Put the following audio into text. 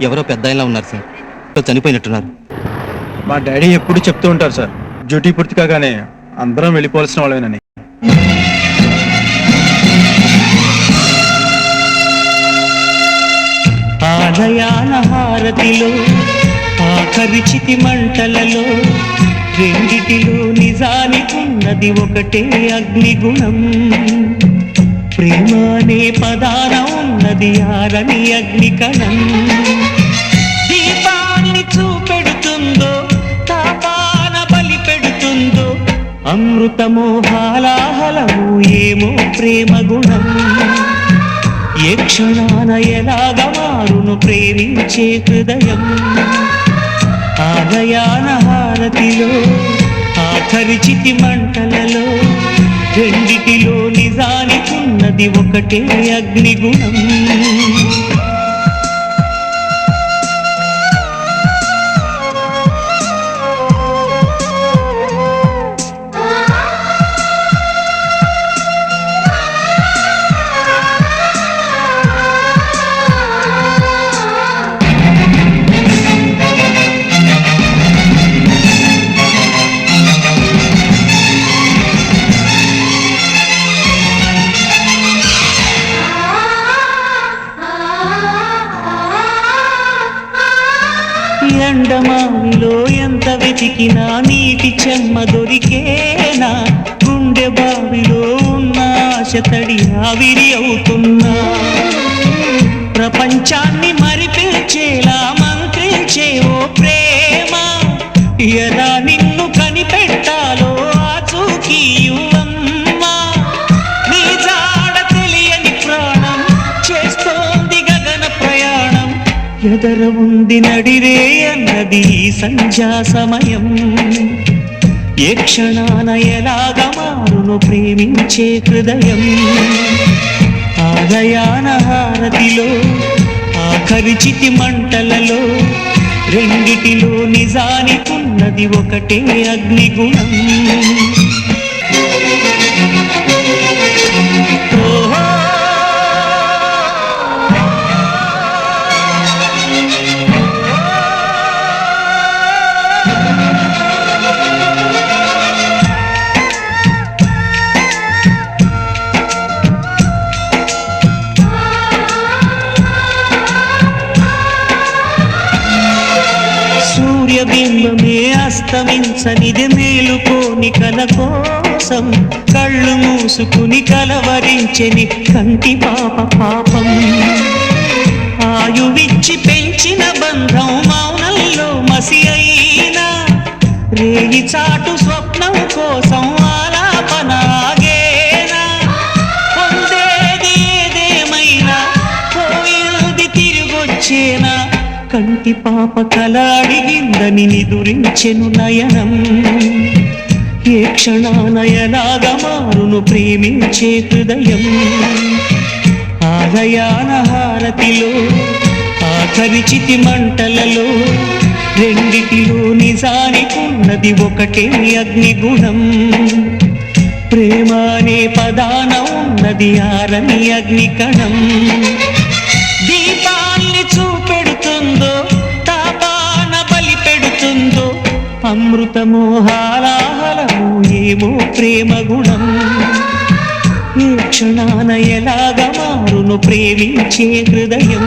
ఎవరో పెద్ద ఆయనలా ఉన్నారు సార్. చనిపోయినట్టున్నారు. మా డాడీ ఎప్పుడు చెప్తూ ఉంటారు సార్, డ్యూటీ పూర్తి కాగానే అందరం వెళ్ళిపోవాల్సిన వాళ్ళేనని. ఆలయాల హారతిలో ఆఖరి చితి మంటలలో రెండిటిలో నిజానికున్నది ఒకటే అగ్నిగుణం. ప్రేమ అనే పదాన ఉన్నది ఆరని అగ్నికణం. దీపాన్ని చూపెడుతుందో తాపాన బలి పెడుతుందో అమృతమో హాలాహలము ఏమో ప్రేమ గుణం. ఏ క్షణాన ఎలాగ మారును ప్రేమించే హృదయం. ఆలయాన హారతిలో ఆఖరి చితి మంటలలో రెండిటిలో నిజానికున్నది ఒకటే అగ్నిగుణం. ఎండమావిలో ఎంత వెతికినా నీటి చెమ్మ దొరికేనా. గుండె బావిలో ఉన్న ఆశ తడి ఆవిరి అవుతున్నా. ప్రపంచాన్ని మరిపించేలా మంత్రించే ఓ ప్రేమ. ఎలా నిన్ను కనిపెట్టాలో ఆచూకీ యువమ్మ. నీ జాడ తెలియని ప్రాణం చేస్తోంది గగన ప్రయాణం. ఎదర ఉంది నడిరే అన్నది సంధ్యా సమయం. ఏ క్షణాన ఎలాగ మారును ప్రేమించే హృదయం. ఆలయాన హారతిలో ఆఖరి చితి మంటలలో రెండిటిలో నిజానికున్నది ఒకటే అగ్నిగుణం. సూర్యబింబమే అస్తమించనిది మేలుకోని కల కోసం. కళ్ళు మూసుకుని కలవరించెని కంటి పాప పాపం. ఆయువిచ్చి పెంచిన బంధం మౌనంలో మసి అయినా. రేగి చాటు స్వప్నం కోసం ఆలాపనాగేనా. పొందేది ఏదేమైనా పోయింది తిరిగొచ్చేనా. కంటి పాప కల అడిగిందని నిదురించెను నయనం. ఏ క్షణాన ఎలాగ మారును ప్రేమించే హృదయం. ఆలయాన హారతిలో ఆఖరి చితి మంటలలో రెండిటిలో నిజానికున్నది ఒకటే అగ్నిగుణం. ప్రేమ అనే పదాన ఉన్నది ఆరని అగ్నికణం. దీపాన్ని చూపెడుతుందో తాపాన బలి పెడుతుందో అమృతమో హాలాహలము ఏమో ప్రేమ గుణం. ఏ క్షణాన ఎలాగ మారును ప్రేమించే హృదయం.